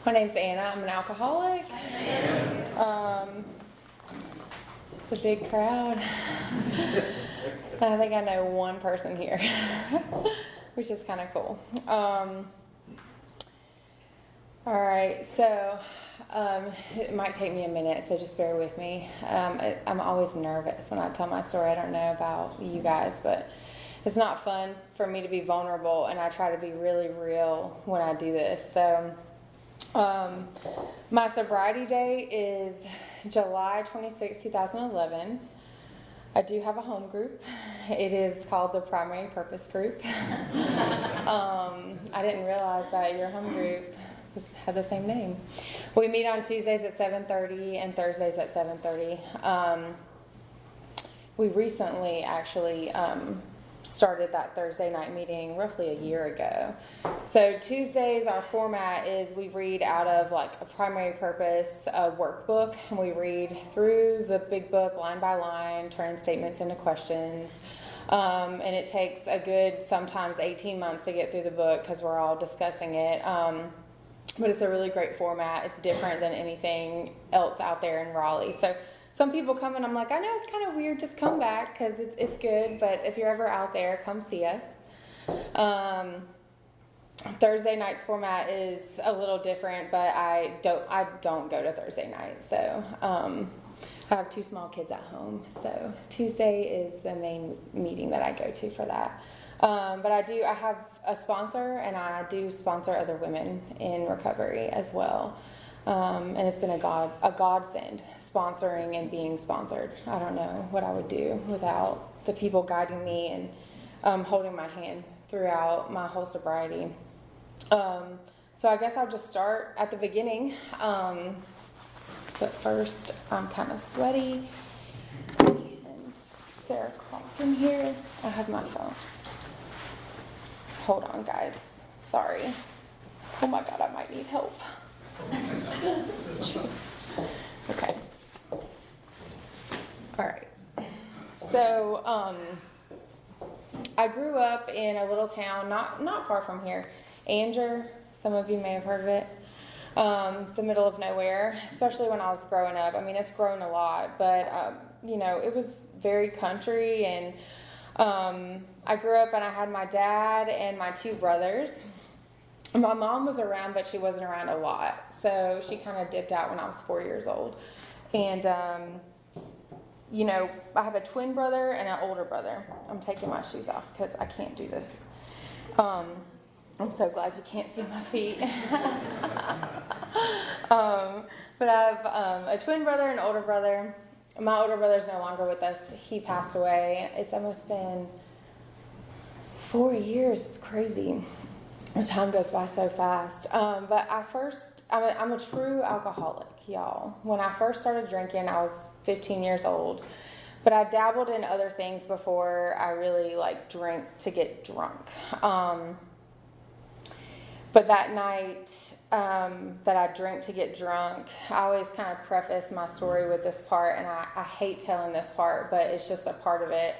My name's Anna. I'm an alcoholic. It's a big crowd. I think I know one person here, which is kind of cool. All right, so it might take me a minute, so just bear with me. I'm always nervous when I tell my story. I don't know about you guys, but it's not fun for me to be vulnerable, and I try to be really real when I do this. So my sobriety date is July 26, 2011. I do have a home group. It is called the Primary Purpose Group. I didn't realize that your home group had the same name. We meet on Tuesdays at 7:30 and Thursdays at 7:30. We recently actually started that Thursday night meeting roughly a year ago. So Tuesdays, our format is we read out of like a primary purpose workbook, and we read through the big book line by line, turning statements into questions. And it takes a good, sometimes 18 months to get through the book because we're all discussing it. But it's a really great format. It's different than anything else out there in Raleigh. So some people come and I'm like, I know it's kind of weird, just come back because it's good, but if you're ever out there, come see us. Thursday night's format is a little different, but I don't go to Thursday night, so I have two small kids at home, so Tuesday is the main meeting that I go to for that. But I have a sponsor, and I do sponsor other women in recovery as well. And it's been a godsend, sponsoring and being sponsored. I don't know what I would do without the people guiding me and holding my hand throughout my whole sobriety. So I guess I'll just start at the beginning. But first, I'm kind of sweaty. And is there a clock in here? I have my phone. Hold on, guys. Sorry. Oh my God, I might need help. Jeez. Okay. All right. So, I grew up in a little town not far from here, Anger. Some of you may have heard of it. The middle of nowhere, especially when I was growing up. I mean, it's grown a lot, but it was very country, and I grew up and I had my dad and my two brothers. My mom was around, but she wasn't around a lot, so she kind of dipped out when I was 4 years old. And, I have a twin brother and an older brother. I'm taking my shoes off because I can't do this. I'm so glad you can't see my feet. But I have a twin brother and an older brother. My older brother's no longer with us. He passed away. It's almost been 4 years. It's crazy. The time goes by so fast. But I'm a true alcoholic, y'all. When I first started drinking, I was 15 years old. But I dabbled in other things before I really drank to get drunk. But that night that I drank to get drunk, I always kind of preface my story with this part, and I hate telling this part, but it's just a part of it.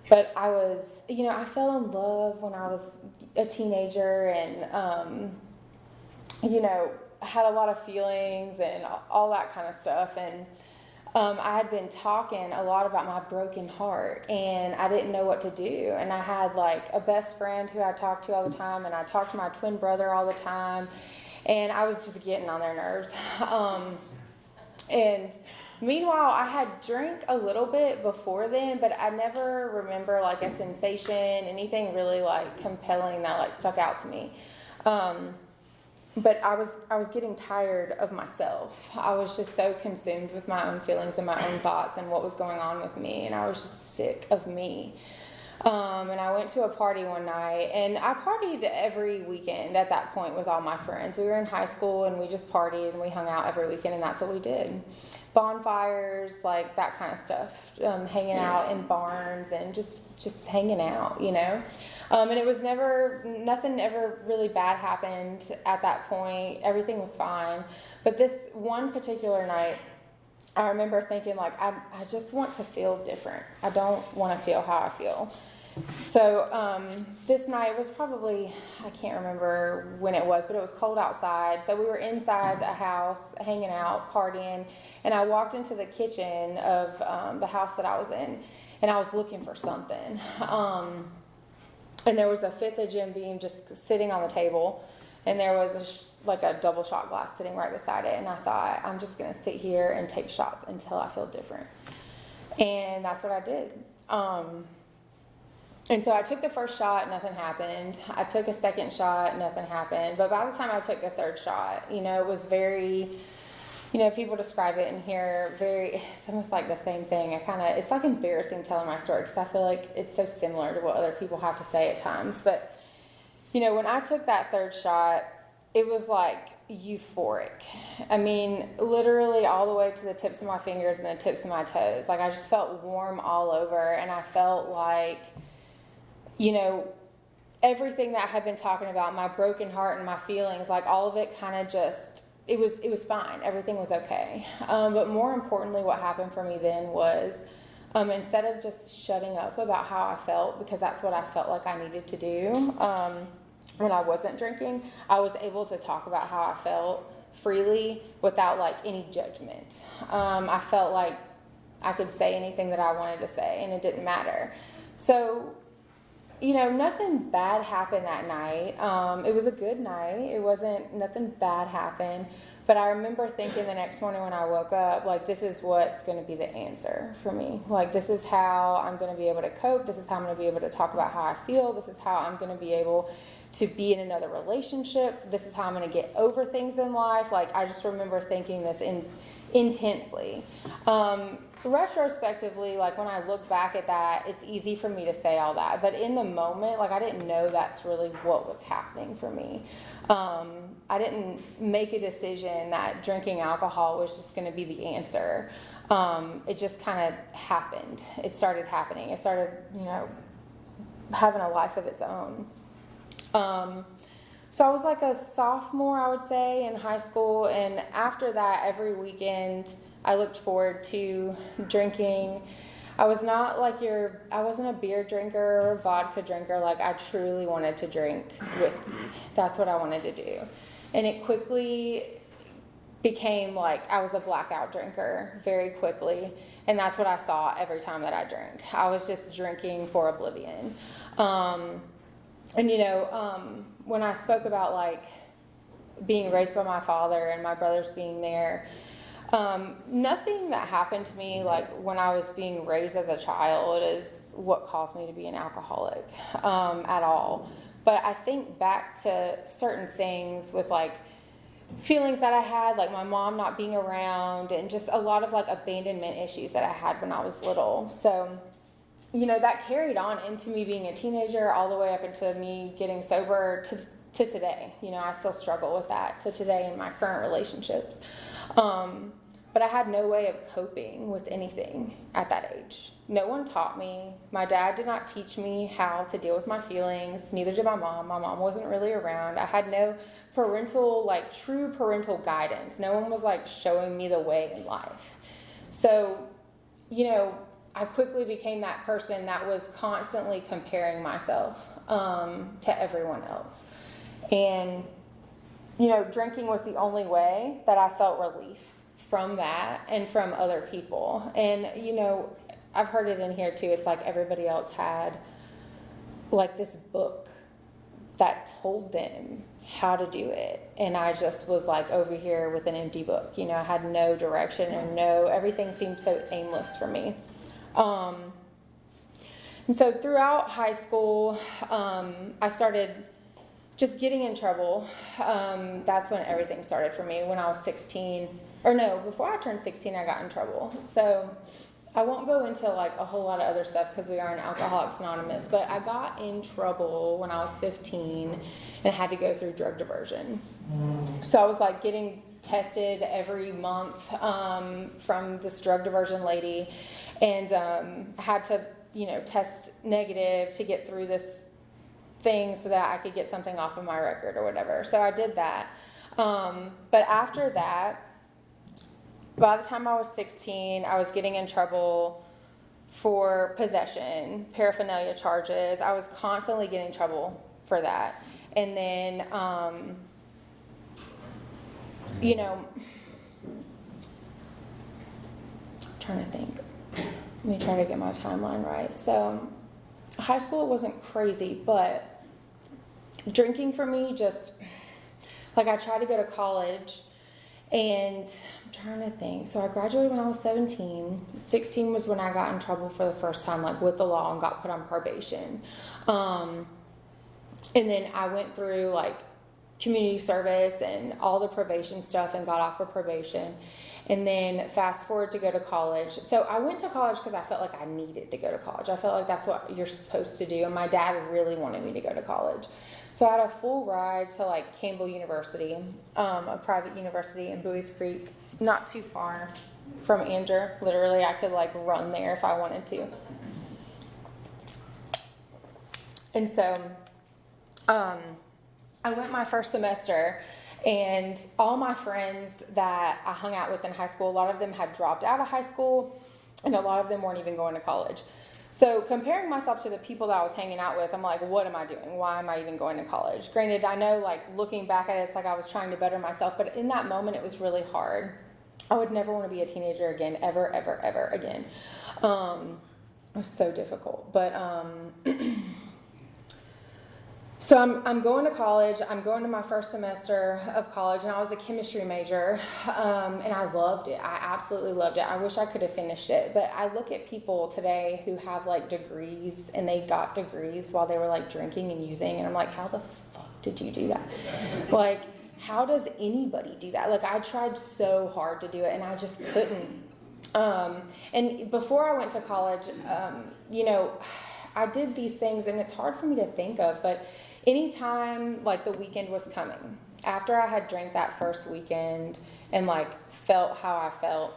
But I was, I fell in love when I was a teenager, and, I had a lot of feelings and all that kind of stuff. And I had been talking a lot about my broken heart, and I didn't know what to do. And I had a best friend who I talked to all the time, and I talked to my twin brother all the time, and I was just getting on their nerves. And meanwhile, I had drank a little bit before then, but I never remember a sensation, anything really compelling that stuck out to me. But I was getting tired of myself. I was just so consumed with my own feelings and my own thoughts and what was going on with me, and I was just sick of me. And I went to a party one night, and I partied every weekend at that point with all my friends. We were in high school, and we just partied, and we hung out every weekend, and that's what we did. Bonfires, that kind of stuff, hanging out in barns and just hanging out, And it was nothing ever really bad happened at that point. Everything was fine. But this one particular night, I remember thinking, I just want to feel different. I don't want to feel how I feel. So this night was probably, I can't remember when it was, but it was cold outside. So we were inside the house, hanging out, partying, and I walked into the kitchen of the house that I was in, and I was looking for something. And there was a fifth of Jim Beam just sitting on the table, and there was like a double shot glass sitting right beside it. And I thought, I'm just going to sit here and take shots until I feel different. And that's what I did. And so I took the first shot, nothing happened. I took a second shot, nothing happened. But by the time I took the third shot, it was very, people describe it in here it's almost like the same thing. It's like embarrassing telling my story because I feel like it's so similar to what other people have to say at times. But, when I took that third shot, it was like euphoric. I mean, literally all the way to the tips of my fingers and the tips of my toes. Like I just felt warm all over, and I felt like, everything that I had been talking about, my broken heart and my feelings, like all of it kind of just, it was fine. Everything was okay. But more importantly, what happened for me then was, instead of just shutting up about how I felt, because that's what I felt like I needed to do, when I wasn't drinking, I was able to talk about how I felt freely without like any judgment. I felt like I could say anything that I wanted to say, and it didn't matter. So, nothing bad happened that night. It was a good night. Nothing bad happened. But I remember thinking the next morning when I woke up, like, this is what's going to be the answer for me. Like, this is how I'm going to be able to cope. This is how I'm going to be able to talk about how I feel. This is how I'm going to be able to be in another relationship. This is how I'm going to get over things in life. Like, I just remember thinking this intensely. Retrospectively, like when I look back at that, it's easy for me to say all that, but in the moment, like I didn't know that's really what was happening for me. I didn't make a decision that drinking alcohol was just going to be the answer. It just kind of happened. It started happening. It started, having a life of its own. So I was like a sophomore, I would say, in high school, and after that, every weekend, I looked forward to drinking. I wasn't a beer drinker or vodka drinker. Like, I truly wanted to drink whiskey. That's what I wanted to do. And it quickly became like I was a blackout drinker very quickly. And that's what I saw every time that I drank. I was just drinking for oblivion. When I spoke about like being raised by my father and my brothers being there, nothing that happened to me like when I was being raised as a child is what caused me to be an alcoholic at all. But I think back to certain things with like feelings that I had, like my mom not being around, and just a lot of like abandonment issues that I had when I was little. So, that carried on into me being a teenager all the way up into me getting sober to today. I still struggle with that to today in my current relationships. But I had no way of coping with anything at that age. No one taught me. My dad did not teach me how to deal with my feelings. Neither did my mom. My mom wasn't really around. I had no true parental guidance. No one was showing me the way in life. So, I quickly became that person that was constantly comparing myself to everyone else. And, drinking was the only way that I felt relief from that and from other people. And, I've heard it in here too. It's like everybody else had this book that told them how to do it. And I just was over here with an empty book. I had no direction and everything seemed so aimless for me. And so throughout high school, I started just getting in trouble. That's when everything started for me, when I was 16. Or no, before I turned 16, I got in trouble. So I won't go into a whole lot of other stuff because we are in Alcoholics Anonymous, but I got in trouble when I was 15 and had to go through drug diversion. So I was getting tested every month from this drug diversion lady, and had to test negative to get through this thing so that I could get something off of my record or whatever. So I did that. But after that, by the time I was 16, I was getting in trouble for possession, paraphernalia charges. I was constantly getting in trouble for that. And then, you know, I'm trying to think. Let me try to get my timeline right. So, high school wasn't crazy, but drinking for me just, like, I tried to go to college, and I'm trying to think. So I graduated when I was 17. 16 was when I got in trouble for the first time, like with the law, and got put on probation. And then I went through like community service and all the probation stuff and got off of probation. And then fast forward to go to college. So I went to college because I felt like I needed to go to college. I felt like that's what you're supposed to do. And my dad really wanted me to go to college. So I had a full ride to like Campbell University, a private university in Buies Creek, not too far from Anger. Literally, I could like run there if I wanted to. And so I went my first semester, and all my friends that I hung out with in high school, a lot of them had dropped out of high school, and a lot of them weren't even going to college. So comparing myself to the people that I was hanging out with, I'm like, what am I doing? Why am I even going to college? Granted, I know like looking back at it, it's like I was trying to better myself, but in that moment it was really hard. I would never want to be a teenager again, ever, ever, ever again. It was so difficult. But so I'm going to college. I'm going to my first semester of college, and I was a chemistry major, and I loved it. I absolutely loved it. I wish I could have finished it, but I look at people today who have like degrees, and they got degrees while they were like drinking and using, and I'm like, how the fuck did you do that? Like, how does anybody do that? Like, I tried so hard to do it, and I just couldn't. And before I went to college, you know, I did these things, and it's hard for me to think of, but anytime like the weekend was coming, after I had drank that first weekend and like felt how I felt,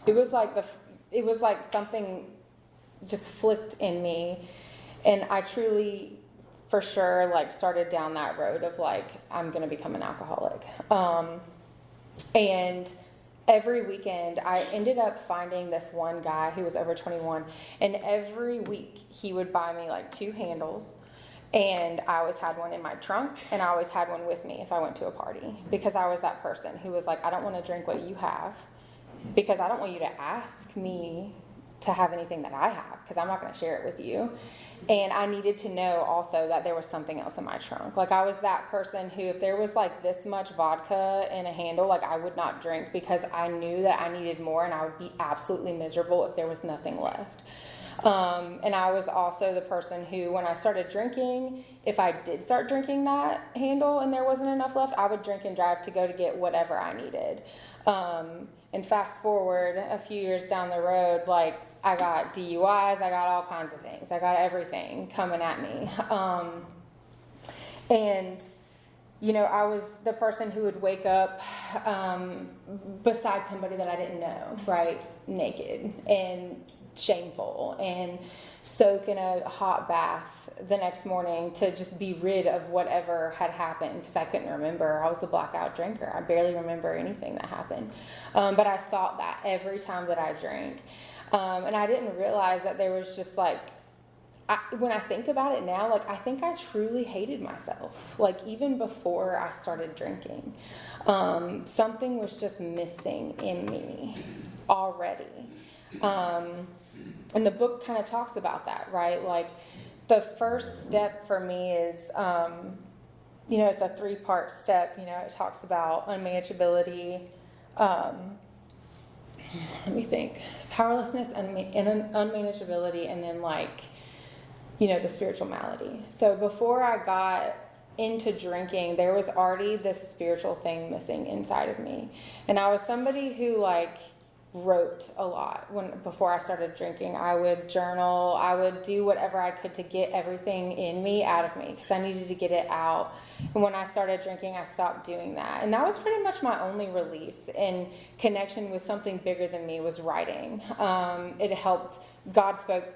it was like something just flipped in me, and I truly, for sure, like started down that road of like, I'm gonna become an alcoholic. And every weekend, I ended up finding this one guy who was over 21, and every week he would buy me like 2 handles, and I always had one in my trunk, and I always had one with me if I went to a party, because I was that person who was like, I don't want to drink what you have, because I don't want you to ask me to have anything that I have, because I'm not going to share it with you. And I needed to know also that there was something else in my trunk. Like, I was that person who, if there was like this much vodka in a handle, like I would not drink, because I knew that I needed more, and I would be absolutely miserable if there was nothing left. And I was also the person who, when I started drinking, if I did start drinking that handle and there wasn't enough left, I would drink and drive to go to get whatever I needed. And fast forward a few years down the road, like, I got DUIs, I got all kinds of things. I got everything coming at me. And, you know, I was the person who would wake up beside somebody that I didn't know, right, naked and shameful, and soak in a hot bath the next morning to just be rid of whatever had happened, because I couldn't remember. I was a blackout drinker. I barely remember anything that happened. But I sought that every time that I drank. And I didn't realize that there was just like, when I think about it now, like, I think I truly hated myself. Like, even before I started drinking, something was just missing in me already. And the book kind of talks about that, right? Like, the first step for me is, you know, it's a 3-part step. You know, it talks about unmanageability, let me think, powerlessness and unmanageability, and then like, you know, the spiritual malady. So before I got into drinking, there was already this spiritual thing missing inside of me. And I was somebody who like wrote a lot before I started drinking. I would journal, I would do whatever I could to get everything in me out of me, because I needed to get it out. And when I started drinking, I stopped doing that. And that was pretty much my only release in connection with something bigger than me, was writing. It helped. God spoke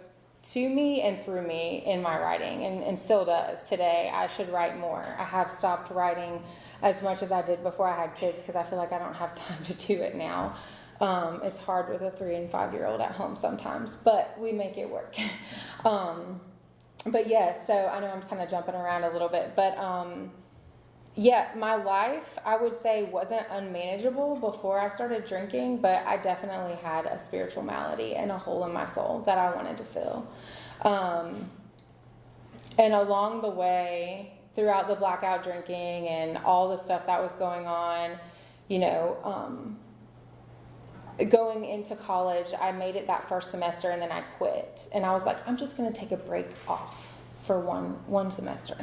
to me and through me in my writing, and still does today. I should write more. I have stopped writing as much as I did before I had kids, because I feel like I don't have time to do it now. It's hard with a 3 and 5 year old at home sometimes, but we make it work. But yeah, so I know I'm kind of jumping around a little bit, but yeah, my life, I would say, wasn't unmanageable before I started drinking, but I definitely had a spiritual malady and a hole in my soul that I wanted to fill. And along the way, throughout the blackout drinking and all the stuff that was going on, you know, going into college, I made it that first semester and then I quit. And I was like, I'm just going to take a break off for one semester.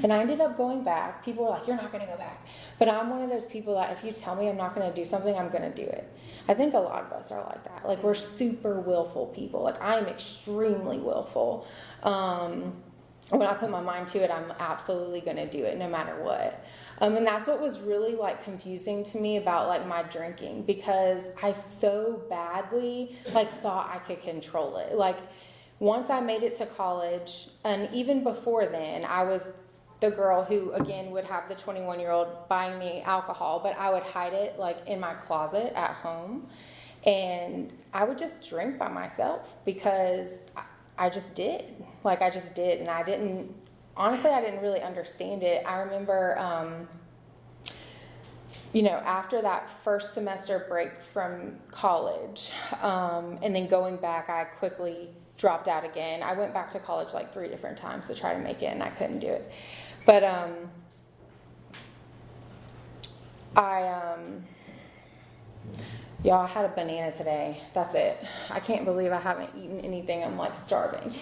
And I ended up going back. People were like, you're not going to go back. But I'm one of those people that if you tell me I'm not going to do something, I'm going to do it. I think a lot of us are like that. Like, we're super willful people. Like, I am extremely willful. When I put my mind to it, I'm absolutely going to do it no matter what. And that's what was really like confusing to me about like my drinking, because I so badly like thought I could control it. Like, once I made it to college, and even before then, I was the girl who, again, would have the 21-year-old buying me alcohol, but I would hide it like in my closet at home. And I would just drink by myself because I just did. Like, I just did. And I didn't really understand it. I remember, you know, after that first semester break from college, and then going back, I quickly dropped out again. I went back to college like 3 different times to try to make it, and I couldn't do it. But y'all, I had a banana today. That's it. I can't believe I haven't eaten anything. I'm like starving.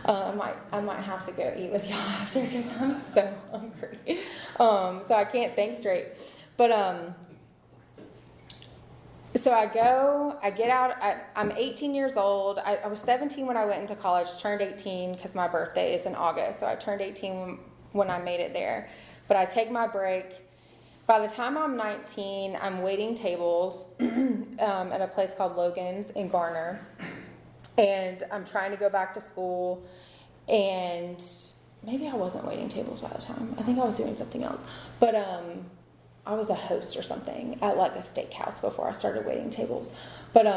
I might have to go eat with y'all after because I'm so hungry. So I can't think straight. But so I get out. I'm 18 years old. I was 17 when I went into college, turned 18 because my birthday is in August. So I turned 18 when I made it there. But I take my break. By the time I'm 19, I'm waiting tables at a place called Logan's in Garner. And I'm trying to go back to school. And maybe I wasn't waiting tables by the time. I think I was doing something else. But I was a host or something at like a steakhouse before I started waiting tables. But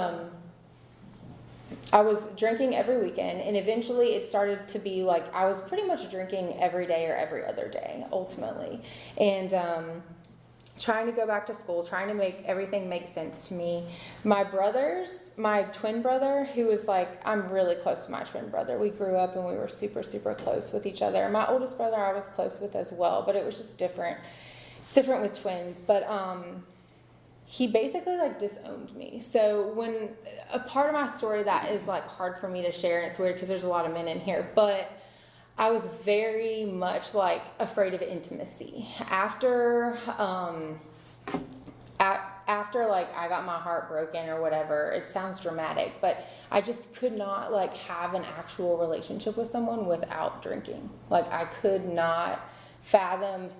I was drinking every weekend, and eventually it started to be like I was pretty much drinking every day or every other day, ultimately. And trying to go back to school, trying to make everything make sense to me. My twin brother, who was like, I'm really close to my twin brother. We grew up and we were super, super close with each other. My oldest brother I was close with as well, but it was just different. It's different with twins. But he basically like disowned me. So when a part of my story that is like hard for me to share, and it's weird because there's a lot of men in here, but I was very much like afraid of intimacy. After like I got my heart broken or whatever, it sounds dramatic, but I just could not like have an actual relationship with someone without drinking. Like, I could not fathom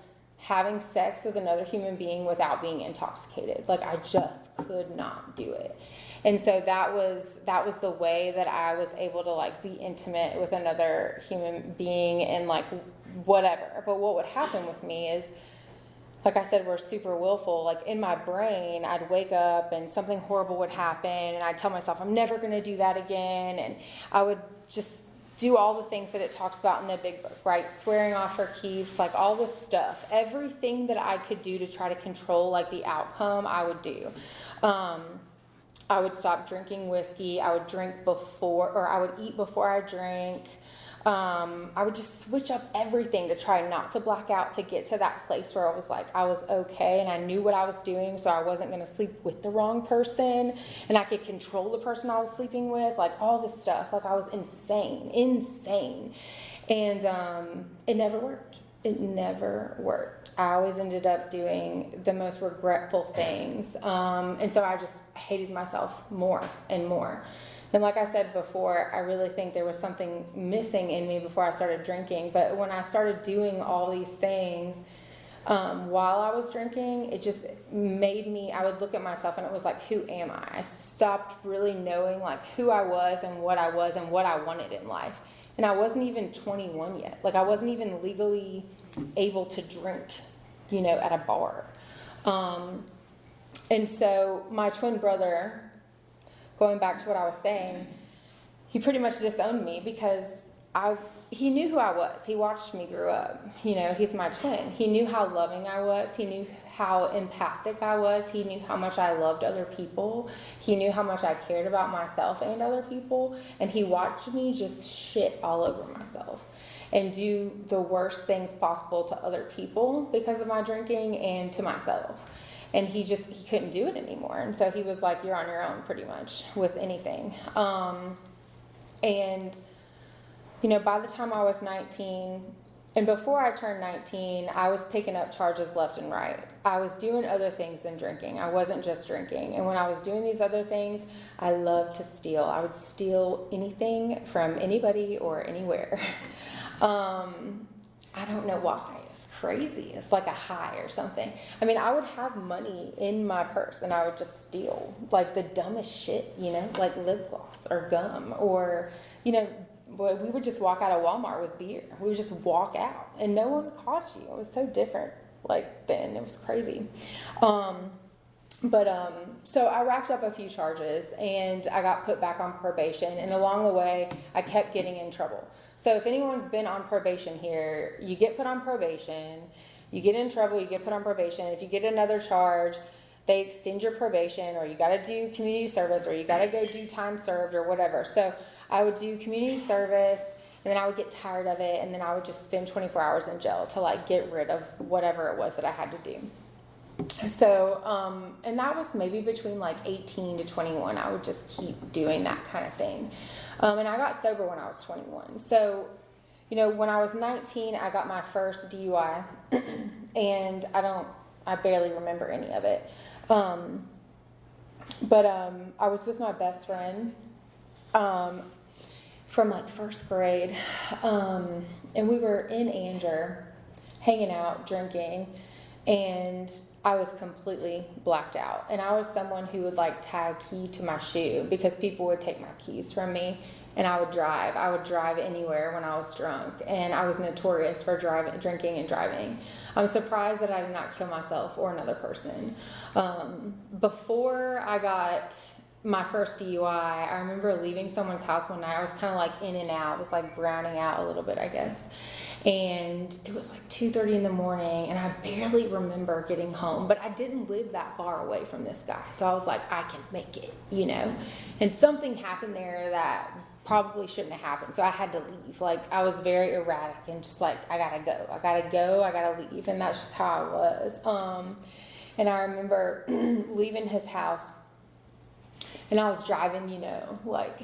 having sex with another human being without being intoxicated. Like, I just could not do it. And so that was the way that I was able to like be intimate with another human being and like whatever. But what would happen with me is, like I said, we're super willful. Like, in my brain, I'd wake up and something horrible would happen, and I'd tell myself I'm never going to do that again. And I would just do all the things that it talks about in the big book, right? Swearing off for keeps, like all this stuff. Everything that I could do to try to control like the outcome, I would do. I would stop drinking whiskey. I would drink before, or I would eat before I drank. I would just switch up everything to try not to black out, to get to that place where I was like, I was okay and I knew what I was doing, so I wasn't going to sleep with the wrong person, and I could control the person I was sleeping with, like all this stuff. Like, I was insane. And it never worked. It never worked. I always ended up doing the most regretful things. And so I just hated myself more and more. And like I said before, I really think there was something missing in me before I started drinking. But when I started doing all these things while I was drinking, it just made me, I would look at myself and it was like, who am I? I stopped really knowing like who I was and what I wanted in life. And I wasn't even 21 yet. Like, I wasn't even legally able to drink, at a bar. And so my twin brother, going back to what I was saying, he pretty much disowned me because he knew who I was. He watched me grow up. You know, he's my twin. He knew how loving I was. He knew how empathic I was. He knew how much I loved other people. He knew how much I cared about myself and other people. And he watched me just shit all over myself and do the worst things possible to other people because of my drinking and to myself. And he couldn't do it anymore. And so he was like, you're on your own pretty much with anything. And, you know, by the time I was 19, and before I turned 19, I was picking up charges left and right. I was doing other things than drinking. I wasn't just drinking. And when I was doing these other things, I loved to steal. I would steal anything from anybody or anywhere. I don't know why. It's crazy. It's like a high or something. I mean, I would have money in my purse and I would just steal like the dumbest shit, you know, like lip gloss or gum or, you know, we would just walk out of Walmart with beer. We would just walk out and no one caught you. It was so different like then. It was crazy. So I racked up a few charges and I got put back on probation, and along the way I kept getting in trouble. So if anyone's been on probation here, you get put on probation, you get in trouble, you get put on probation. If you get another charge, they extend your probation, or you got to do community service, or you got to go do time served or whatever. So I would do community service, and then I would get tired of it, and then I would just spend 24 hours in jail to like get rid of whatever it was that I had to do. So, and that was maybe between like 18 to 21. I would just keep doing that kind of thing. And I got sober when I was 21. So, you know, when I was 19, I got my first DUI and I barely remember any of it. But I was with my best friend, from like first grade. And we were in Anger hanging out, drinking, and I was completely blacked out. And I was someone who would like tag key to my shoe because people would take my keys from me, and I would drive. I would drive anywhere when I was drunk, and I was notorious for drinking and driving. I'm surprised that I did not kill myself or another person. Before I got my first DUI, I remember leaving someone's house one night. I was kind of like in and out. It was like browning out a little bit, I guess. And it was like 2:30 in the morning, and I barely remember getting home, but I didn't live that far away from this guy. So I was like, I can make it, you know? And something happened there that probably shouldn't have happened. So I had to leave. Like, I was very erratic and just like, I gotta leave. And that's just how I was. And I remember leaving his house, and I was driving, you know, like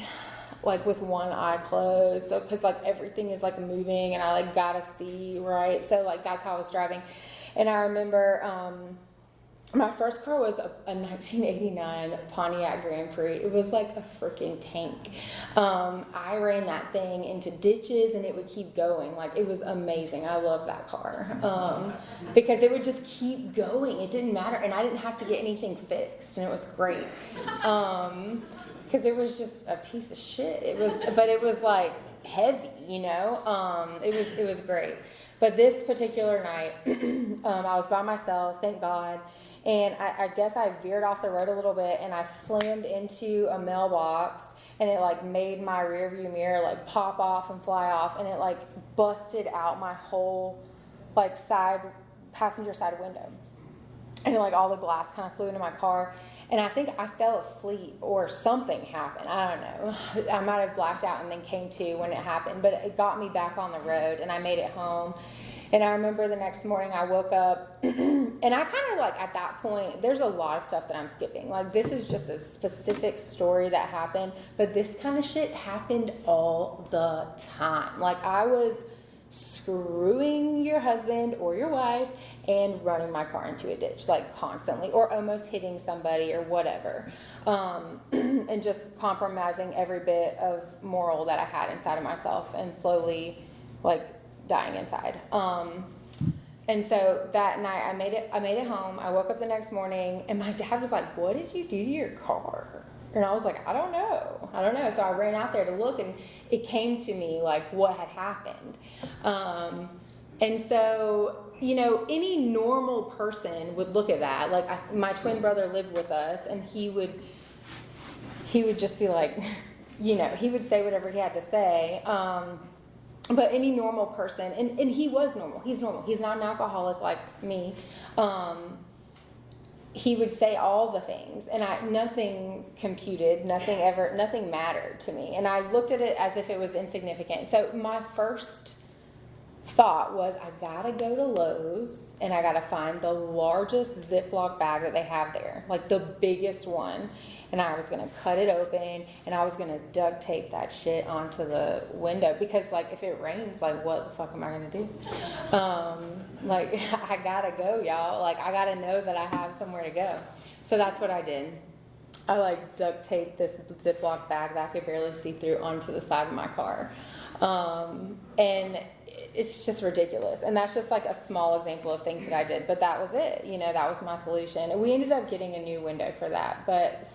with one eye closed, so because like everything is like moving and I like gotta see, right? So like that's how I was driving. And I remember my first car was a 1989 Pontiac Grand Prix. It was like a freaking tank. I ran that thing into ditches and it would keep going. Like, it was amazing. I love that car because it would just keep going. It didn't matter, and I didn't have to get anything fixed, and it was great. Because it was just a piece of shit. But it was like heavy, you know. It was great. But this particular night, I was by myself, thank God, and I guess I veered off the road a little bit, and I slammed into a mailbox, and it like made my rear view mirror like pop off and fly off, and it like busted out my whole like passenger side window, and like all the glass kind of flew into my car. And I think I fell asleep or something happened. I don't know. I might have blacked out and then came to when it happened. But it got me back on the road, and I made it home. And I remember the next morning I woke up, and I kind of like, at that point, there's a lot of stuff that I'm skipping. Like, this is just a specific story that happened. But this kind of shit happened all the time. Like, I was screwing your husband or your wife and running my car into a ditch, like constantly, or almost hitting somebody or whatever, and just compromising every bit of moral that I had inside of myself and slowly like dying inside. And so that night I made it home. I woke up the next morning, and my dad was like, "What did you do to your car?" And I was like, I don't know. So I ran out there to look, and it came to me like what had happened. And so, you know, any normal person would look at that. Like, my twin brother lived with us, and he would he would just be like, he would say whatever he had to say. But any normal person, and he was normal. He's normal. He's not an alcoholic like me. He would say all the things, and nothing computed, nothing mattered to me. And I looked at it as if it was insignificant. So my first thought was, I gotta go to Lowe's and I gotta find the largest Ziploc bag that they have there, like the biggest one, and I was gonna cut it open and I was gonna duct tape that shit onto the window, because like if it rains, like what the fuck am I gonna do? Like I gotta go, y'all. Like I gotta know that I have somewhere to go. So that's what I did. I like duct taped this Ziploc bag that I could barely see through onto the side of my car. And it's just ridiculous. And that's just like a small example of things that I did. But that was it. That was my solution. And we ended up getting a new window for that. But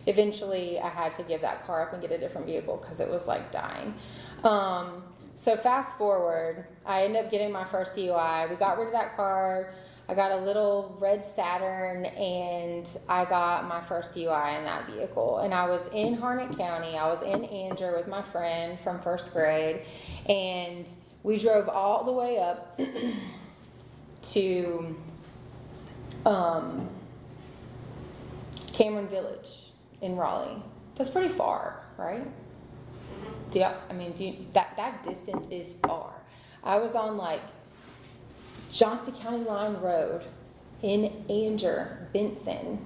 eventually I had to give that car up and get a different vehicle because it was like dying. So fast forward, I ended up getting my first DUI. We got rid of that car. I got a little red Saturn, and I got my first DUI in that vehicle. And I was in Harnett County. I was in Anger with my friend from first grade. And we drove all the way up to Cameron Village in Raleigh. That's pretty far, right? That distance is far. I was on like Johnston County Line Road in Anger, Benson,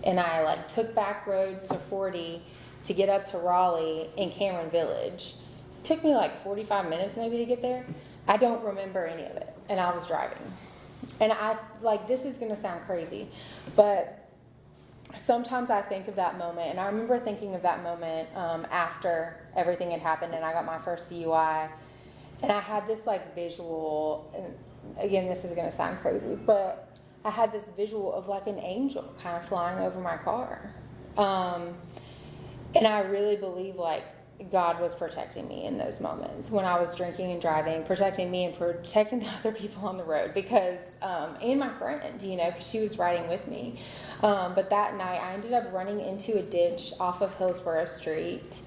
and I like took back roads to 40 to get up to Raleigh in Cameron Village. It took me like 45 minutes maybe to get there. I don't remember any of it, and I was driving. And this is gonna sound crazy, but sometimes I think of that moment, and I remember thinking of that moment after everything had happened and I got my first DUI, and I had this like visual, and again, this is going to sound crazy, but I had this visual of like an angel kind of flying over my car. And I really believe like God was protecting me in those moments when I was drinking and driving, protecting me and protecting the other people on the road, because, and my friend, because she was riding with me. But that night I ended up running into a ditch off of Hillsborough Street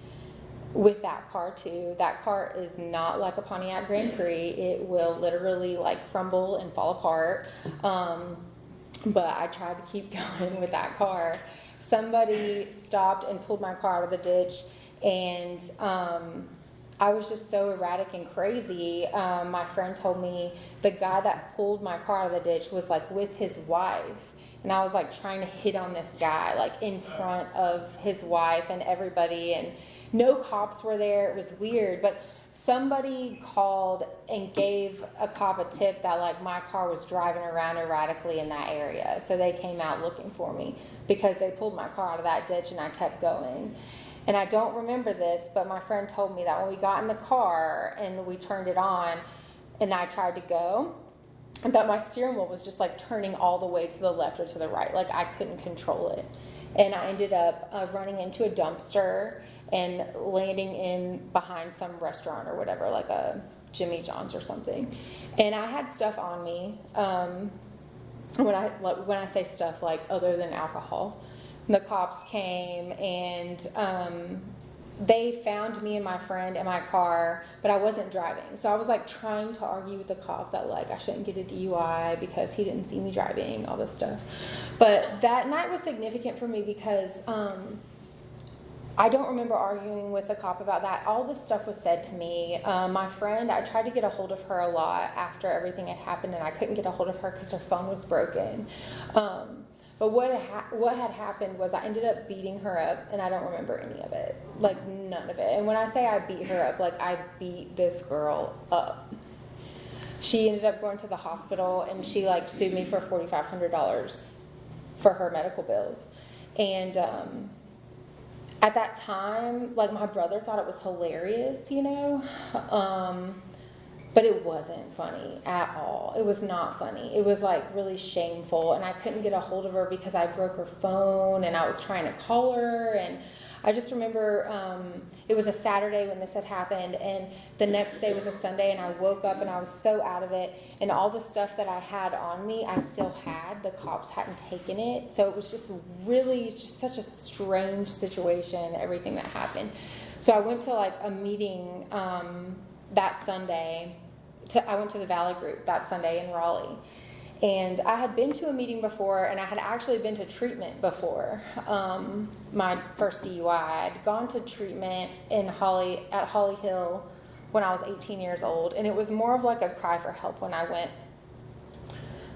with that car too. That car is not like a Pontiac Grand Prix. It will literally like crumble and fall apart. But I tried to keep going with that car. Somebody stopped and pulled my car out of the ditch, and I was just so erratic and crazy. My friend told me the guy that pulled my car out of the ditch was like with his wife, and I was like trying to hit on this guy like in front of his wife and everybody, and no cops were there. It was weird, but somebody called and gave a cop a tip that like my car was driving around erratically in that area. So they came out looking for me because they pulled my car out of that ditch and I kept going. And I don't remember this, but my friend told me that when we got in the car and we turned it on and I tried to go, that my steering wheel was just like turning all the way to the left or to the right. Like I couldn't control it. And I ended up running into a dumpster and landing in behind some restaurant or whatever, like a Jimmy John's or something. And I had stuff on me. When I say stuff, like other than alcohol, the cops came and they found me and my friend in my car, but I wasn't driving. So I was like trying to argue with the cop that like I shouldn't get a DUI because he didn't see me driving, all this stuff. But that night was significant for me because I don't remember arguing with the cop about that. All this stuff was said to me. My friend, I tried to get a hold of her a lot after everything had happened, and I couldn't get a hold of her because her phone was broken. But what had happened was I ended up beating her up, and I don't remember any of it, like none of it. And when I say I beat her up, like I beat this girl up. She ended up going to the hospital, and she like sued me for $4,500 for her medical bills. And at that time, like my brother thought it was hilarious, but it wasn't funny at all. It was not funny. It was like really shameful, and I couldn't get a hold of her because I broke her phone and I was trying to call her, and I just remember it was a Saturday when this had happened, and the next day was a Sunday, and I woke up and I was so out of it, and all the stuff that I had on me, I still had. The cops hadn't taken it, so it was just really just such a strange situation, everything that happened. So I went to like a meeting that Sunday. I went to the Valley Group that Sunday in Raleigh. And I had been to a meeting before, and I had actually been to treatment before my first DUI. I had gone to treatment at Holly Hill when I was 18 years old, and it was more of like a cry for help when I went,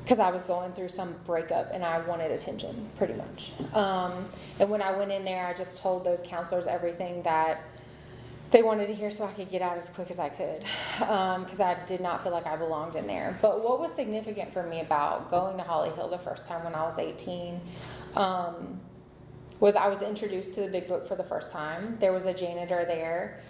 because I was going through some breakup and I wanted attention, pretty much. And when I went in there, I just told those counselors everything that they wanted to hear so I could get out as quick as I could, because I did not feel like I belonged in there. But what was significant for me about going to Holly Hill the first time when I was 18 was I was introduced to the Big Book for the first time. There was a janitor there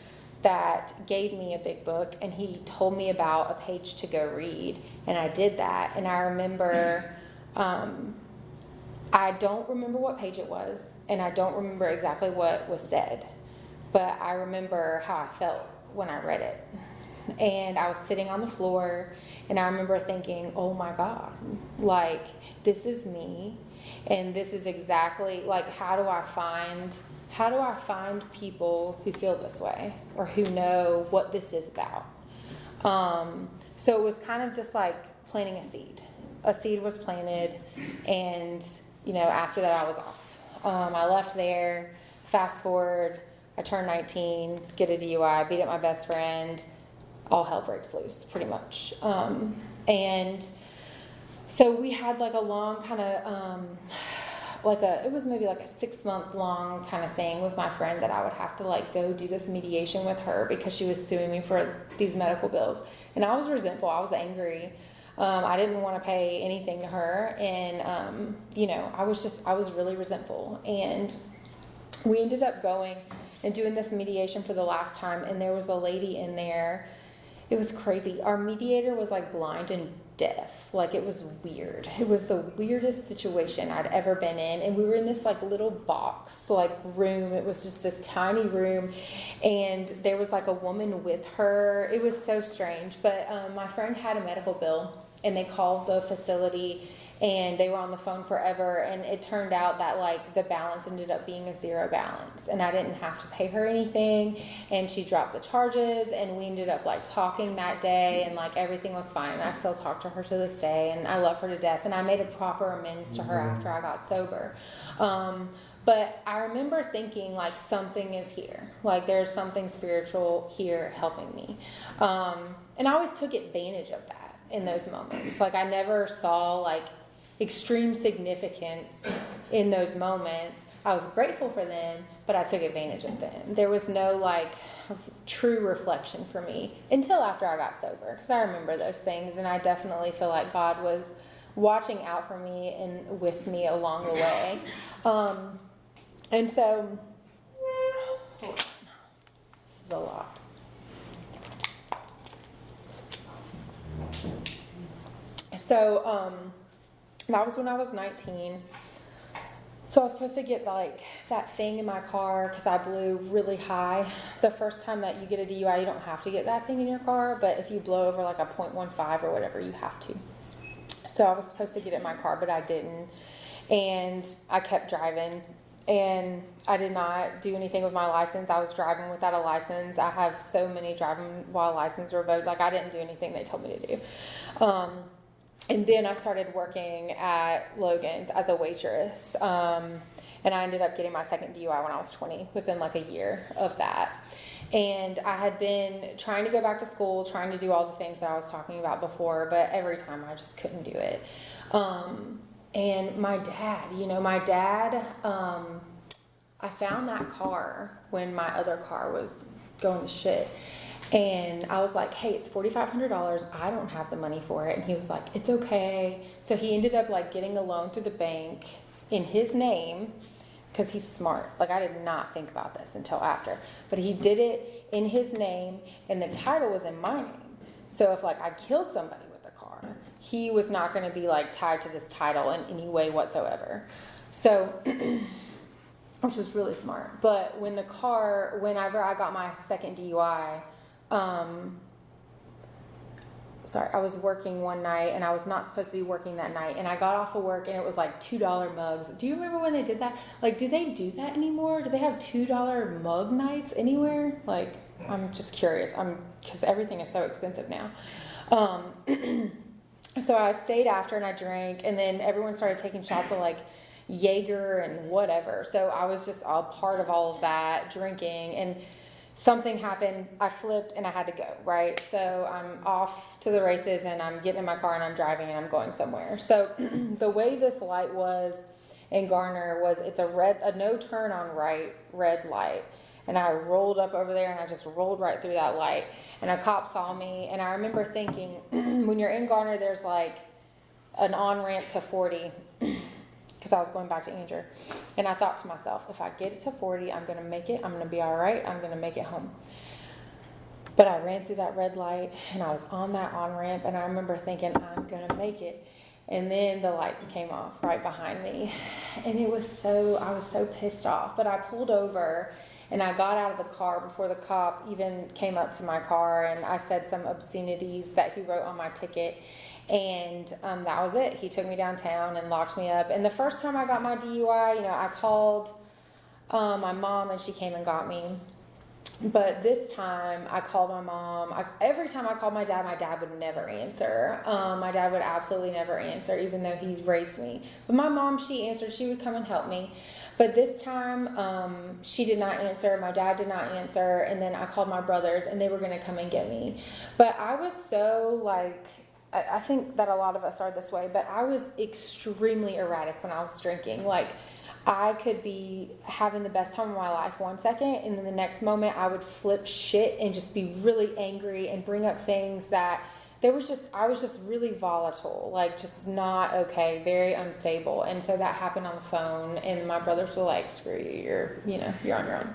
that gave me a Big Book, and he told me about a page to go read, and I did that. And I remember, I don't remember what page it was, and I don't remember exactly what was said. But I remember how I felt when I read it. And I was sitting on the floor, and I remember thinking, oh my God, like, this is me. And this is exactly, like, how do I find people who feel this way or who know what this is about? So it was kind of just like planting a seed. A seed was planted, and, after that I was off. I left there, fast forward, I turned 19, get a DUI, beat up my best friend, all hell breaks loose, pretty much. And so we had like a long kind of, it was maybe like a 6-month long kind of thing with my friend that I would have to like go do this mediation with her because she was suing me for these medical bills. And I was resentful, I was angry. I didn't want to pay anything to her. And, I was really resentful. And we ended up going and doing this mediation for the last time, and there was a lady in there. It was crazy. Our mediator was like blind and deaf. Like, it was weird. It was the weirdest situation I'd ever been in, and we were in this like little box, like room. It was just this tiny room, and there was like a woman with her. It was so strange, but my friend had a medical bill, and they called the facility, and they were on the phone forever, and it turned out that like the balance ended up being a zero balance, and I didn't have to pay her anything, and she dropped the charges, and we ended up like talking that day, and like everything was fine, and I still talk to her to this day, and I love her to death, and I made a proper amends to her after I got sober. But I remember thinking like something is here, like there's something spiritual here helping me, and I always took advantage of that in those moments. Like, I never saw like extreme significance in those moments. I was grateful for them, but I took advantage of them. There was no like true reflection for me until after I got sober, because I remember those things, and I definitely feel like God was watching out for me and with me along the way. And so, hold on. This is a lot. So, that was when I was 19. So I was supposed to get like that thing in my car because I blew really high. The first time that you get a DUI, you don't have to get that thing in your car, but if you blow over like a 0.15 or whatever, you have to. So I was supposed to get it in my car, but I didn't. And I kept driving, and I did not do anything with my license. I was driving without a license. I have so many driving while license revoked. Like, I didn't do anything they told me to do. And then I started working at Logan's as a waitress. And I ended up getting my second DUI when I was 20, within like a year of that. And I had been trying to go back to school, trying to do all the things that I was talking about before, but every time I just couldn't do it. And my dad, I found that car when my other car was going to shit. And I was like, hey, it's $4,500. I don't have the money for it. And he was like, it's okay. So he ended up like getting a loan through the bank in his name, because he's smart. Like, I did not think about this until after. But he did it in his name, and the title was in my name. So if like I killed somebody with the car, he was not going to be like tied to this title in any way whatsoever. So which was really smart. But whenever I got my second DUI, I was working one night and I was not supposed to be working that night, and I got off of work and it was like $2 mugs. Do you remember when they did that? Like, do they do that anymore? Do they have $2 mug nights anywhere? Like, I'm just curious. Because everything is so expensive now. So I stayed after and I drank, and then everyone started taking shots of like Jaeger and whatever. So I was just all part of all of that drinking, and something happened. I flipped and I had to go, right? So I'm off to the races and I'm getting in my car and I'm driving and I'm going somewhere. So the way this light was in Garner was it's a no turn on right red light. And I rolled up over there and I just rolled right through that light. And a cop saw me, and I remember thinking, when you're in Garner, there's like an on-ramp to 40, because I was going back to Anger. And I thought to myself, if I get it to 40, I'm going to make it. I'm going to be all right. I'm going to make it home. But I ran through that red light, and I was on that on-ramp, and I remember thinking, I'm going to make it. And then the lights came off right behind me. And I was so pissed off. But I pulled over, and I got out of the car before the cop even came up to my car, and I said some obscenities that he wrote on my ticket. And that was it. He took me downtown and locked me up. And the first time I got my DUI, I called my mom, and she came and got me. But this time I called my mom. Every time I called my dad would never answer. My dad would absolutely never answer, even though he raised me. But my mom, she answered. She would come and help me. But this time she did not answer. My dad did not answer. And then I called my brothers, and they were going to come and get me. But I was so I think that a lot of us are this way, but I was extremely erratic when I was drinking. I could be having the best time of my life one second, and then the next moment I would flip shit and just be really angry and bring up things that I was just really volatile, just not okay, very unstable. And so that happened on the phone, and my brothers were like, screw you, you're on your own.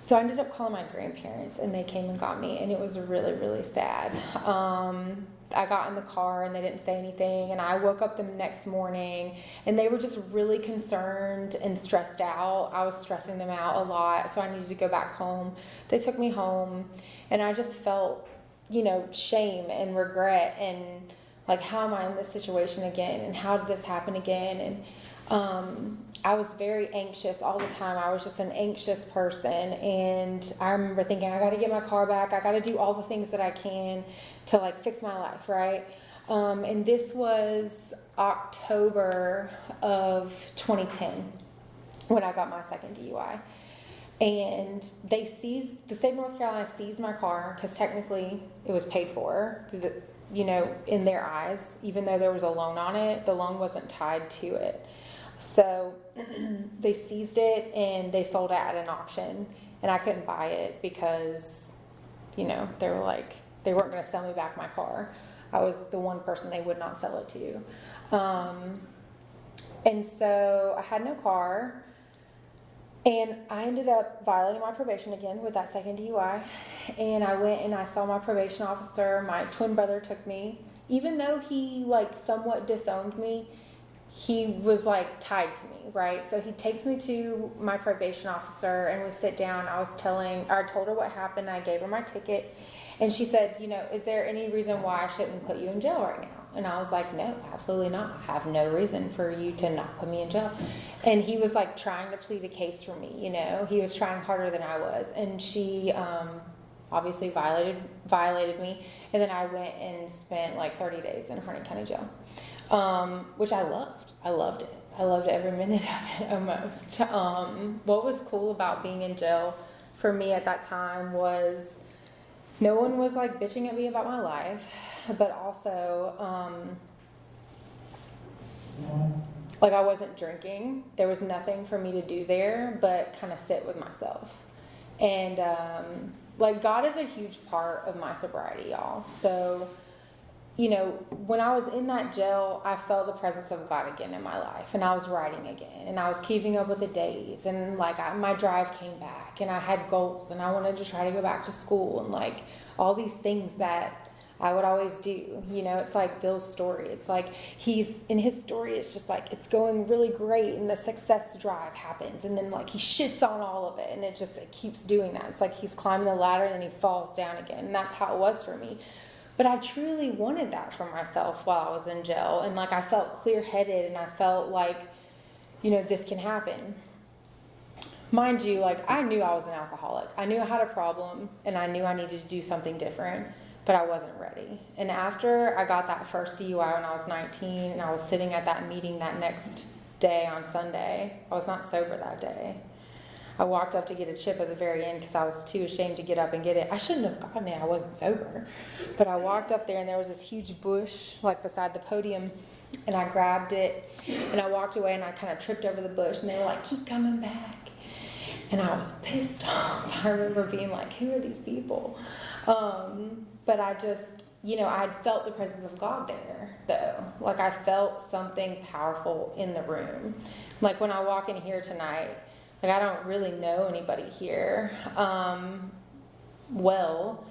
So I ended up calling my grandparents, and they came and got me, and it was really, really sad. I got in the car and they didn't say anything, and I woke up the next morning and they were just really concerned and stressed out. I was stressing them out a lot, so I needed to go back home. They took me home, and I just felt, shame and regret and how am I in this situation again, and how did this happen again? And I was very anxious all the time. I was just an anxious person, and I remember thinking, I got to get my car back. I got to do all the things that I can to fix my life, right? And this was October of 2010 when I got my second DUI. And the state of North Carolina seized my car because technically it was paid for through in their eyes, even though there was a loan on it, the loan wasn't tied to it. So they seized it and they sold it at an auction, and I couldn't buy it because, they were they weren't going to sell me back my car. I was the one person they would not sell it to. And so I had no car, and I ended up violating my probation again with that second DUI. And I went and I saw my probation officer. My twin brother took me. Even though he somewhat disowned me, he was tied to me, right? So he takes me to my probation officer, and we sit down. I told her what happened. I gave her my ticket, and she said, is there any reason why I shouldn't put you in jail right now? And I was like, no, absolutely not. I have no reason for you to not put me in jail. And he was trying to plead a case for me, he was trying harder than I was. And she obviously violated me. And then I went and spent 30 days in Harnett County Jail. Which I loved. I loved it. I loved every minute of it almost. What was cool about being in jail for me at that time was no one was bitching at me about my life, but also I wasn't drinking. There was nothing for me to do there but kind of sit with myself. And God is a huge part of my sobriety, y'all. So when I was in that jail, I felt the presence of God again in my life, and I was writing again, and I was keeping up with the days, and my drive came back, and I had goals, and I wanted to try to go back to school, and all these things that I would always do. You know, it's like Bill's story. It's like in his story, it's just like it's going really great and the success drive happens. And then like he shits on all of it and it keeps doing that. It's like he's climbing the ladder and then he falls down again. And that's how it was for me. But I truly wanted that for myself while I was in jail. And like I felt clear-headed and I felt like, you know, this can happen. Mind you, like I knew I was an alcoholic. I knew I had a problem and I knew I needed to do something different, but I wasn't ready. And after I got that first DUI when I was 19 and I was sitting at that meeting that next day on Sunday, I was not sober that day. I walked up to get a chip at the very end because I was too ashamed to get up and get it. I shouldn't have gotten it. I wasn't sober. But I walked up there and there was this huge bush like beside the podium and I grabbed it and I walked away and I kind of tripped over the bush and they were like, keep coming back. And I was pissed off. I remember being like, who are these people? But I just, you know, I had felt the presence of God there, though. Like, I felt something powerful in the room. Like, when I walk in here tonight, like, I don't really know anybody here well,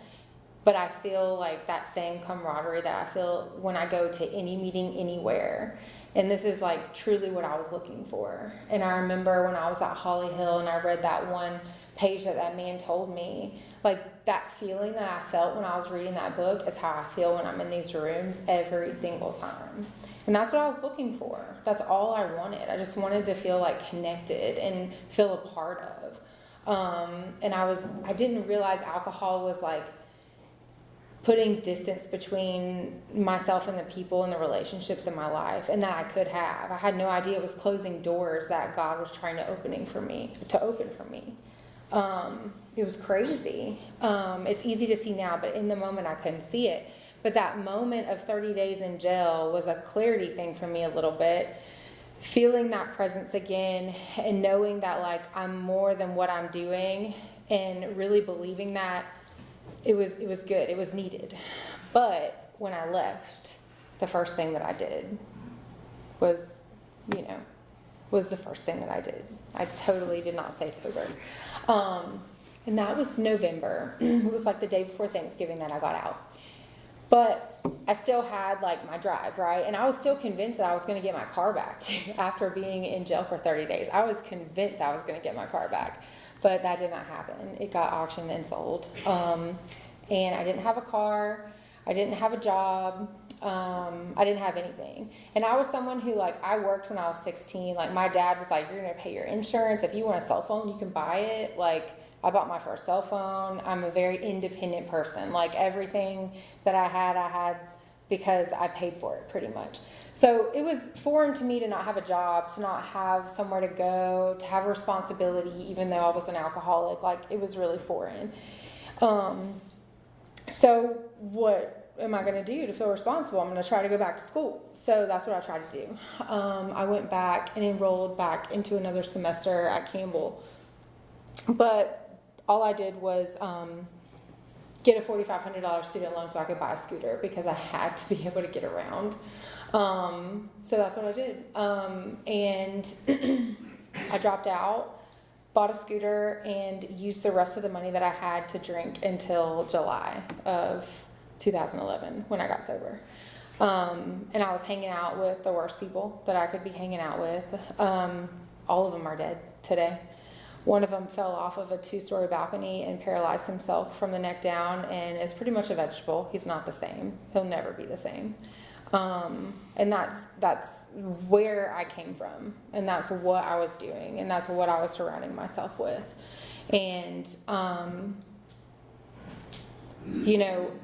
but I feel like that same camaraderie that I feel when I go to any meeting anywhere. And this is like truly what I was looking for. And I remember when I was at Holly Hill and I read that one page that man told me, like that feeling that I felt when I was reading that book is how I feel when I'm in these rooms every single time. And that's what I was looking for. That's all I wanted. I just wanted to feel like connected and feel a part of. And I didn't realize alcohol was like putting distance between myself and the people and the relationships in my life, and that I could have. I had no idea it was closing doors that God was trying to open for me. It was crazy. It's easy to see now, but in the moment I couldn't see it. But that moment of 30 days in jail was a clarity thing for me a little bit. Feeling that presence again and knowing that like I'm more than what I'm doing and really believing that it was good. It was needed. But when I left, the first thing that I did was the first thing that I did. I totally did not stay sober. And that was November. It was like the day before Thanksgiving that I got out. But I still had like my drive, right? And I was still convinced that I was going to get my car back too, after being in jail for 30 days. I was convinced I was going to get my car back. But that did not happen. It got auctioned and sold. And I didn't have a car. I didn't have a job. I didn't have anything. And I was someone who, like, I worked when I was 16. Like, my dad was like, you're going to pay your insurance. If you want a cell phone, you can buy it. Like, I bought my first cell phone. I'm a very independent person. Like, everything that I had because I paid for it pretty much. So it was foreign to me to not have a job, to not have somewhere to go, to have a responsibility, even though I was an alcoholic. Like, it was really foreign. So what am I going to do to feel responsible? I'm going to try to go back to school. So that's what I tried to do. I went back and enrolled back into another semester at Campbell. But all I did was get a $4,500 student loan so I could buy a scooter because I had to be able to get around. So that's what I did. And I dropped out, bought a scooter, and used the rest of the money that I had to drink until July of 2011 when I got sober. And I was hanging out with the worst people that I could be hanging out with. All of them are dead today. One of them fell off of a 2-story balcony and paralyzed himself from the neck down and is pretty much a vegetable. He's not the same. He'll never be the same. And that's where I came from, and that's what I was doing, and that's what I was surrounding myself with. And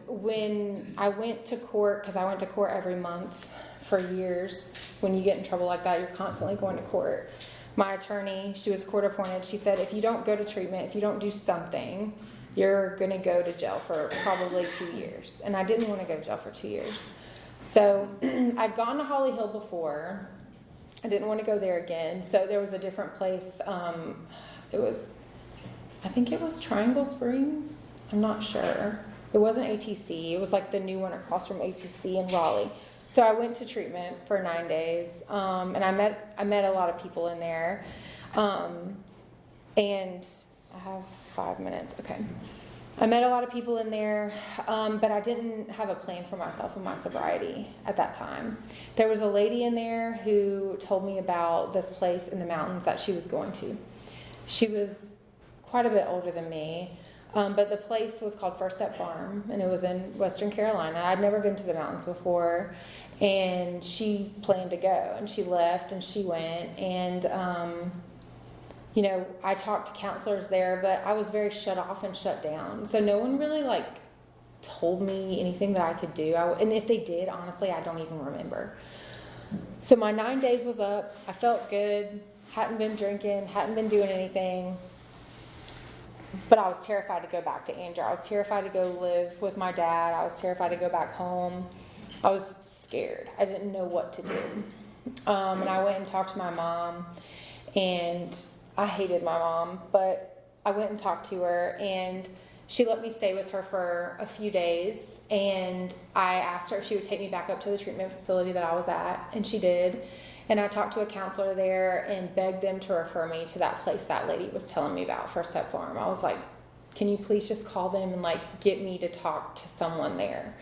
when I went to court, because I went to court every month for years. When you get in trouble like that, you're constantly going to court. My attorney, she was court appointed, she said, if you don't go to treatment, if you don't do something, you're going to go to jail for probably 2 years. And I didn't want to go to jail for 2 years. So I'd gone to Holly Hill before. I didn't want to go there again. So there was a different place. I think it was Triangle Springs. I'm not sure. It wasn't ATC. It was like the new one across from ATC in Raleigh. So I went to treatment for 9 days, and I met a lot of people in there. And I have 5 minutes. Okay. I met a lot of people in there, but I didn't have a plan for myself and my sobriety at that time. There was a lady in there who told me about this place in the mountains that she was going to. She was quite a bit older than me, but the place was called First Step Farm, and it was in Western Carolina. I'd never been to the mountains before, and she planned to go, and she left, and she went, and I talked to counselors there, but I was very shut off and shut down. So no one really told me anything that I could do. And if they did, honestly, I don't even remember. So my 9 days was up. I felt good. Hadn't been drinking. Hadn't been doing anything. But I was terrified to go back to Andrew. I was terrified to go live with my dad. I was terrified to go back home. I was scared. I didn't know what to do. And I went and talked to my mom, and I hated my mom, but I went and talked to her, and she let me stay with her for a few days, and I asked her if she would take me back up to the treatment facility that I was at, and she did. And I talked to a counselor there and begged them to refer me to that place that lady was telling me about, First Step Farm. I was like, can you please just call them and get me to talk to someone there?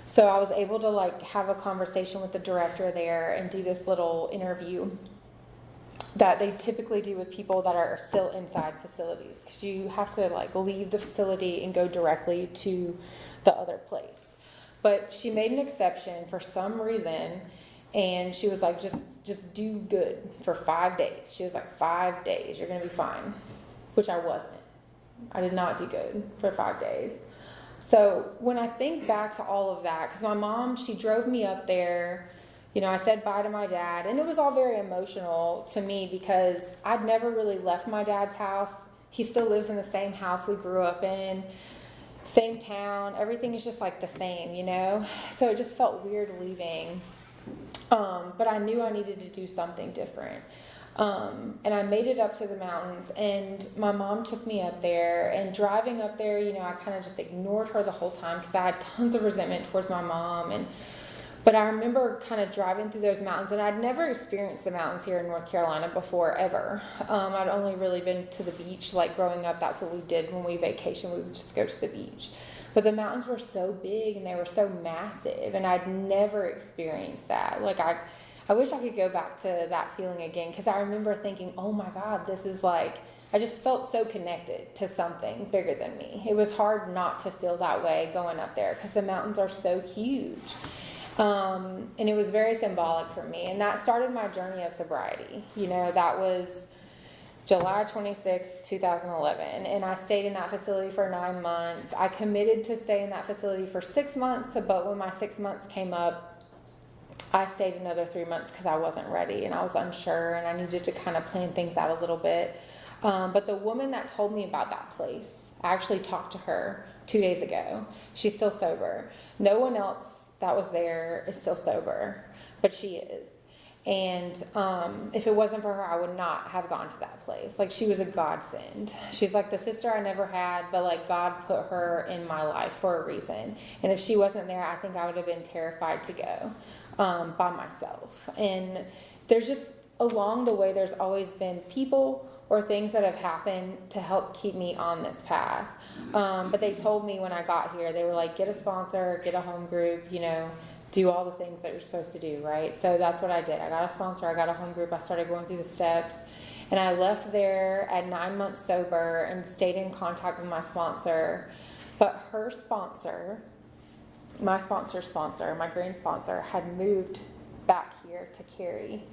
So I was able to have a conversation with the director there and do this little interview that they typically do with people that are still inside facilities, because you have to leave the facility and go directly to the other place. But she made an exception for some reason, and she was like, just do good for 5 days. She was like, 5 days, you're going to be fine, which I wasn't. I did not do good for 5 days. So when I think back to all of that, because my mom, she drove me up there. I said bye to my dad, and it was all very emotional to me because I'd never really left my dad's house. He still lives in the same house we grew up in, same town. Everything is just the same, So it just felt weird leaving. But I knew I needed to do something different. And I made it up to the mountains, and my mom took me up there, and driving up there, I kind of just ignored her the whole time because I had tons of resentment towards my mom. But I remember kind of driving through those mountains, and I'd never experienced the mountains here in North Carolina before, ever. I'd only really been to the beach. Growing up, that's what we did when we vacationed. We would just go to the beach. But the mountains were so big, and they were so massive, and I'd never experienced that. I wish I could go back to that feeling again, because I remember thinking, oh my God, this is I just felt so connected to something bigger than me. It was hard not to feel that way going up there, because the mountains are so huge. And it was very symbolic for me. And that started my journey of sobriety. That was July 26, 2011. And I stayed in that facility for 9 months. I committed to stay in that facility for 6 months. But when my 6 months came up, I stayed another 3 months because I wasn't ready and I was unsure, and I needed to kind of plan things out a little bit. But the woman that told me about that place, I actually talked to her 2 days ago. She's still sober. No one else that was there is still sober, but she is. And if it wasn't for her, I would not have gone to that place. She was a godsend. She's the sister I never had, but God put her in my life for a reason. And if she wasn't there, I think I would have been terrified to go by myself. And there's just, along the way, there's always been people or things that have happened to help keep me on this path. But they told me when I got here, they were like, get a sponsor, get a home group, do all the things that you're supposed to do, right? So that's what I did. I got a sponsor, I got a home group, I started going through the steps, and I left there at 9 months sober and stayed in contact with my sponsor. But her sponsor, my sponsor's sponsor, my green sponsor, had moved back here to Cary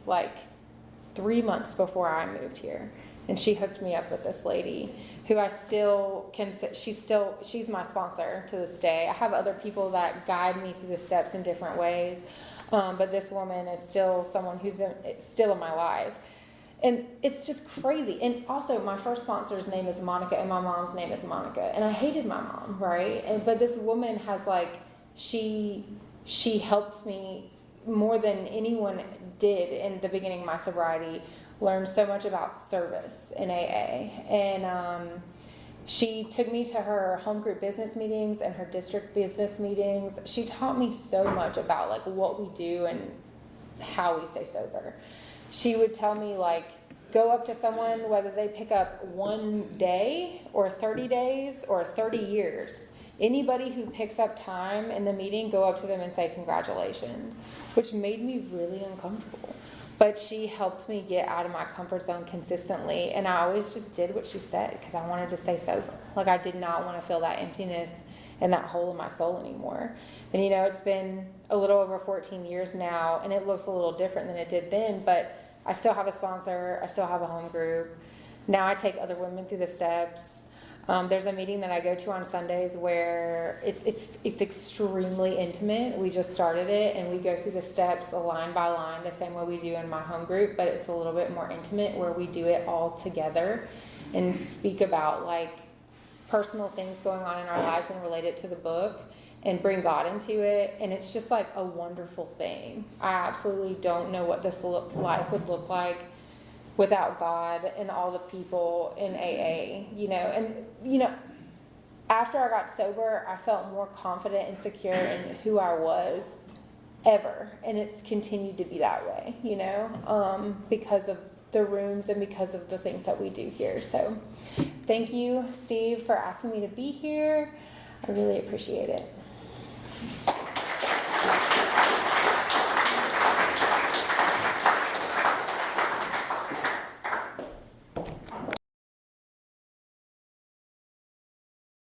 3 months before I moved here. And she hooked me up with this lady who I still can, she's my sponsor to this day. I have other people that guide me through the steps in different ways. But this woman is still someone who's still in my life. And it's just crazy. And also, my first sponsor's name is Monica, and my mom's name is Monica. And I hated my mom, right? But this woman has she helped me more than anyone did in the beginning of my sobriety. Learned so much about service in AA, and she took me to her home group business meetings and her district business meetings. She taught me so much about what we do and how we stay sober. She would tell me go up to someone, whether they pick up one day or 30 days or 30 years. Anybody who picks up time in the meeting, go up to them and say congratulations, which made me really uncomfortable. But she helped me get out of my comfort zone consistently, and I always just did what she said because I wanted to stay sober. Like, I did not want to feel that emptiness and that hole in my soul anymore. And you know, it's been a little over 14 years now, and it looks a little different than it did then, but I still have a sponsor, I still have a home group. Now I take other women through the steps. There's a meeting that I go to on Sundays where it's extremely intimate. We just started it, and we go through the steps line by line the same way we do in my home group, but it's a little bit more intimate where we do it all together and speak about like personal things going on in our lives and relate it to the book and bring God into it. And it's just like a wonderful thing. I absolutely don't know what this life would look like without God and all the people in AA, you know. And, you know, after I got sober, I felt more confident and secure in who I was ever. And it's continued to be that way, you know, because of the rooms and because of the things that we do here. So thank you, Steve, for asking me to be here. I really appreciate it.